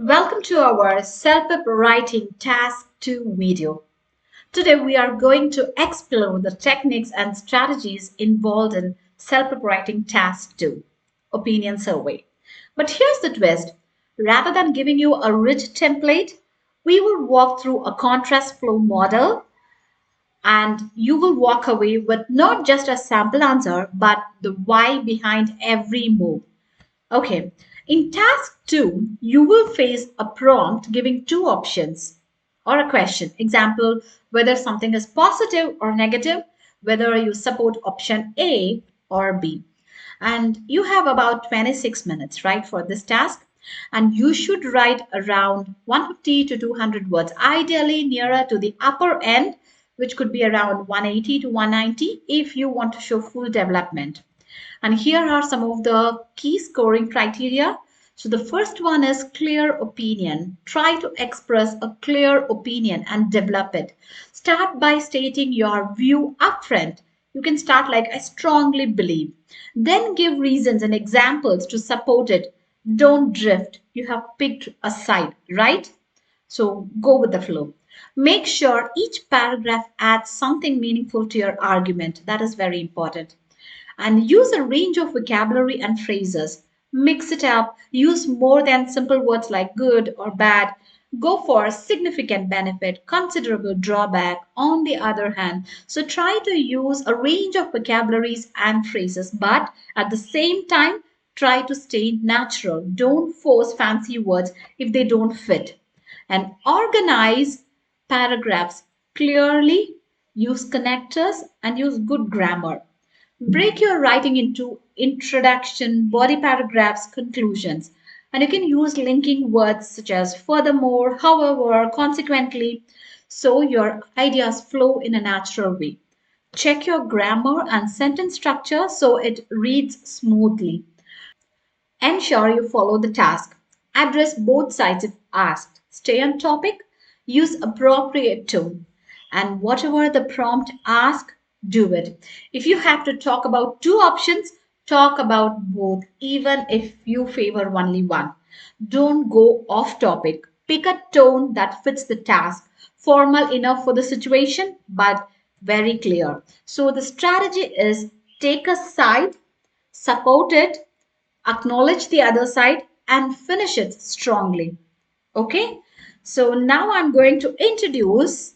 Welcome to our CELPIP Writing Task 2 video. Today we are going to explore the techniques and strategies involved in CELPIP Writing Task 2 opinion survey. But here's the twist. Rather than giving you a rich template, we will walk through a contrast flow model and you will walk away with not just a sample answer but the why behind every move. Okay, in task 2, you will face a prompt giving two options or a question. Example, whether something is positive or negative, whether you support option A or B. And you have about 26 minutes, right, for this task. And you should write around 150 to 200 words, ideally nearer to the upper end, which could be around 180 to 190 if you want to show full development. And here are some of the key scoring criteria. So the first one is clear opinion. Try to express a clear opinion and develop it. Start by stating your view upfront. You can start like I strongly believe. Then give reasons and examples to support it. Don't drift. You have picked a side, right? So go with the flow. Make sure each paragraph adds something meaningful to your argument. That is very important. And use a range of vocabulary and phrases. Mix it up. Use more than simple words like good or bad. Go for significant benefit, considerable drawback, on the other hand. So try to use a range of vocabularies and phrases, but at the same time, try to stay natural. Don't force fancy words if they don't fit. And organize paragraphs clearly, use connectors, and use good grammar. Break your writing into introduction, body paragraphs, conclusions. And you can use linking words such as furthermore, however, consequently, so your ideas flow in a natural way. Check your grammar and sentence structure so it reads smoothly. Ensure you follow the task. Address both sides if asked. Stay on topic. Use appropriate tone. And whatever the prompt asks, do it. If you have to talk about two options, talk about both, even if you favor only one. Don't go off topic. Pick a tone that fits the task. Formal enough for the situation, but very clear. So the strategy is take a side, support it, acknowledge the other side, and finish it strongly. Okay, so now I'm going to introduce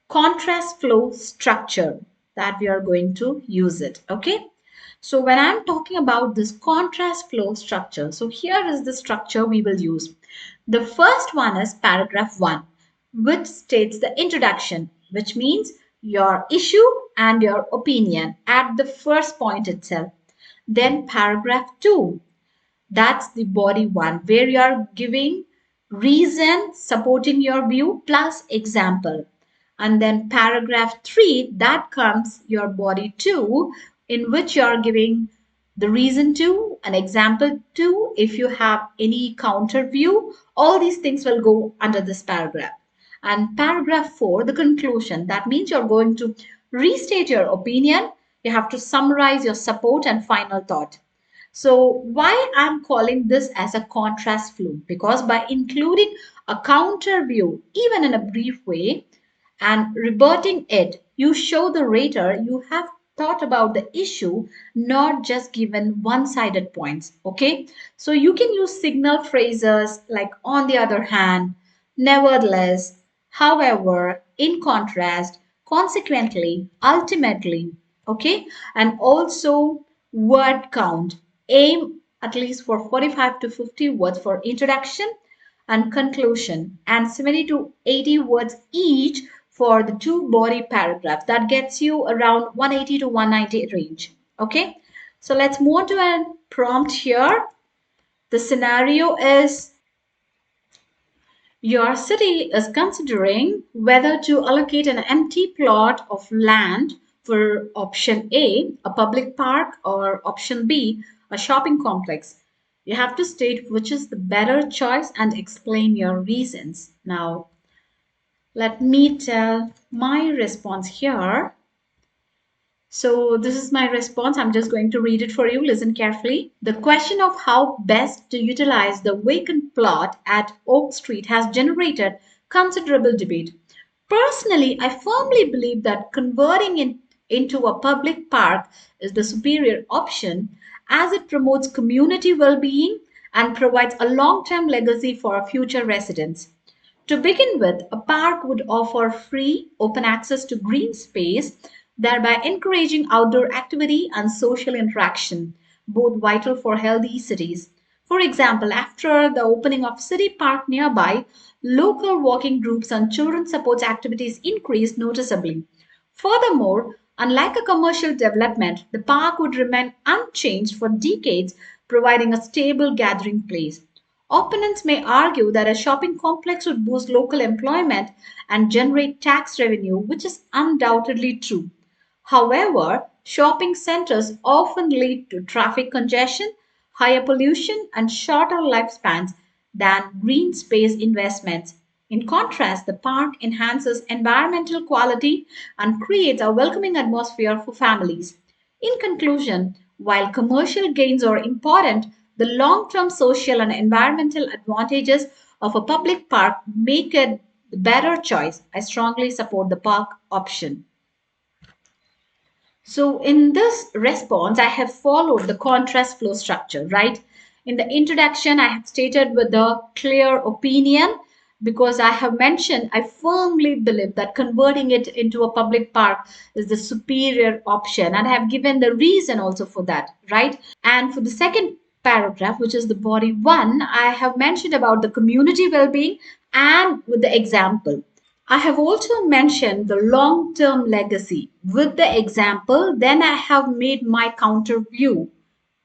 contrast flow structure that we are going to use it. Okay, so when I'm talking about this contrast flow structure, so here is the structure we will use. The first one is paragraph 1, which states the introduction, which means your issue and your opinion at the first point itself. Then paragraph 2, that's the body one, where you are giving reason supporting your view plus example. And then paragraph 3, that comes your body 2, in which you are giving the reason to, an example to, if you have any counter view, all these things will go under this paragraph. And paragraph 4, the conclusion, that means you're going to restate your opinion. You have to summarize your support and final thought. So why I'm calling this as a contrast flow? Because by including a counter view, even in a brief way, and rebutting it, you show the reader you have thought about the issue, not just given one-sided points. Okay, so you can use signal phrases like on the other hand, nevertheless, however, in contrast, consequently, ultimately. Okay, and also word count. Aim at least for 45 to 50 words for introduction and conclusion, and 70 to 80 words each for the two body paragraphs. That gets you around 180 to 190 range. Okay, so let's move on to a prompt here. The scenario is your city is considering whether to allocate an empty plot of land for option A, a public park, or option B, a shopping complex. You have to state which is the better choice and explain your reasons. Now, let me tell my response here. So this is my response. I'm just going to read it for you. Listen carefully. The question of how best to utilize the vacant plot at Oak Street has generated considerable debate. Personally, I firmly believe that converting it into a public park is the superior option as it promotes community well-being and provides a long-term legacy for future residents. To begin with, a park would offer free, open access to green space, thereby encouraging outdoor activity and social interaction, both vital for healthy cities. For example, after the opening of City Park nearby, local walking groups and children support activities increased noticeably. Furthermore, unlike a commercial development, the park would remain unchanged for decades, providing a stable gathering place. Opponents may argue that a shopping complex would boost local employment and generate tax revenue, which is undoubtedly true. However, shopping centers often lead to traffic congestion, higher pollution, and shorter lifespans than green space investments. In contrast, the park enhances environmental quality and creates a welcoming atmosphere for families. In conclusion, while commercial gains are important, the long term social and environmental advantages of a public park make it the better choice. I strongly support the park option. So, in this response, I have followed the contrast flow structure, right? In the introduction, I have stated with the clear opinion because I have mentioned I firmly believe that converting it into a public park is the superior option, and I have given the reason also for that, right? And for the second paragraph, which is the body one, I have mentioned about the community well being and with the example. I have also mentioned the long term legacy with the example, then I have made my counter view.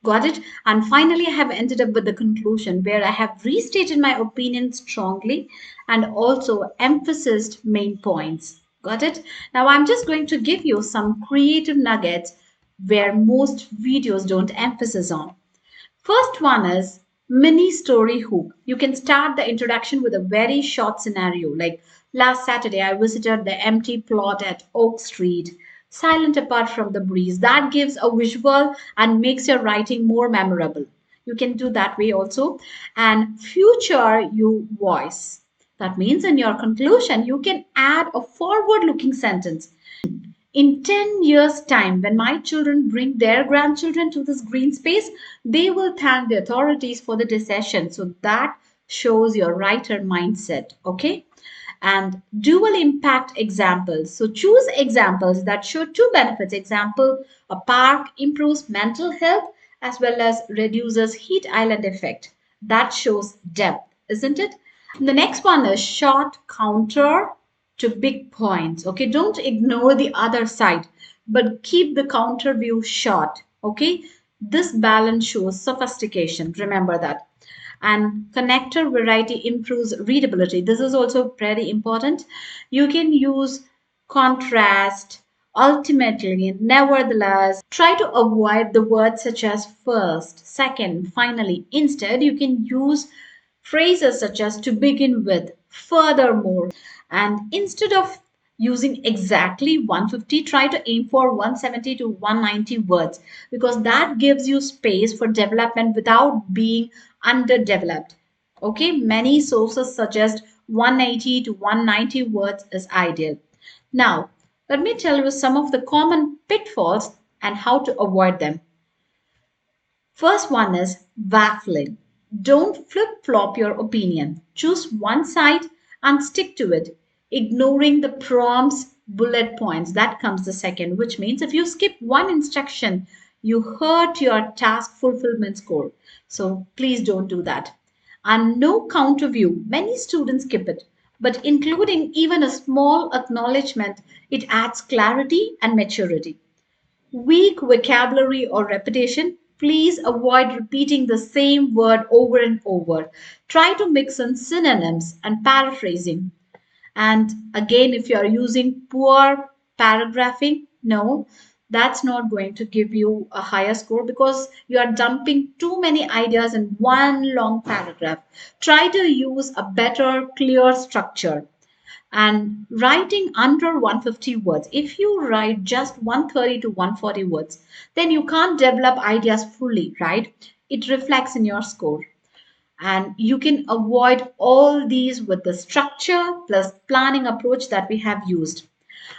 Got it? And finally, I have ended up with the conclusion where I have restated my opinion strongly and also emphasized main points. Got it? Now, I'm just going to give you some creative nuggets where most videos don't emphasize on. First one is mini story hook. You can start the introduction with a very short scenario like last Saturday I visited the empty plot at Oak Street, silent apart from the breeze. That gives a visual and makes your writing more memorable. You can do that way also. And future you voice. That means in your conclusion, you can add a forward looking sentence in 10 years' time, when my children bring their grandchildren to this green space, they will thank the authorities for the decision. So that shows your writer mindset. Okay. And dual impact examples. So choose examples that show two benefits. Example, a park improves mental health as well as reduces heat island effect. That shows depth, isn't it? The next one is short counter to big points. Okay, don't ignore the other side, but keep the counter view short. Okay, this balance shows sophistication. Remember that. And connector variety improves readability. This is also very important. You can use contrast, ultimately, nevertheless. Try to avoid the words such as first, second, finally. Instead, you can use phrases such as to begin with, furthermore, and instead of using exactly 150, try to aim for 170 to 190 words because that gives you space for development without being underdeveloped. Okay, many sources suggest 180 to 190 words is ideal. Now, let me tell you some of the common pitfalls and how to avoid them. First one is waffling. Don't flip flop your opinion. Choose one side and stick to it, ignoring the prompts, bullet points. That comes the second, which means if you skip one instruction, you hurt your task fulfillment score. So please don't do that. And no counter view. Many students skip it, but including even a small acknowledgement, it adds clarity and maturity. Weak vocabulary or repetition, please avoid repeating the same word over and over. Try to mix in synonyms and paraphrasing. And again, if you are using poor paragraphing, no, that's not going to give you a higher score because you are dumping too many ideas in one long paragraph. Try to use a better, clear structure. and writing under 150 words. If you write just 130 to 140 words, then you can't develop ideas fully, right? It reflects in your score. And you can avoid all these with the structure plus planning approach that we have used.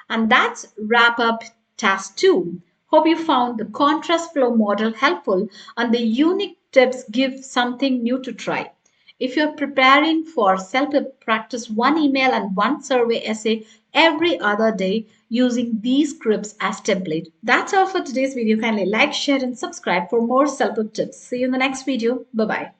And that's wrap up task 2. Hope you found the contrast flow model helpful and the unique tips give something new to try. If you're preparing for CELPIP, practice one email and one survey essay every other day using these scripts as template. That's all for today's video. Kindly like, share and subscribe for more CELPIP tips. See you in the next video. Bye-bye.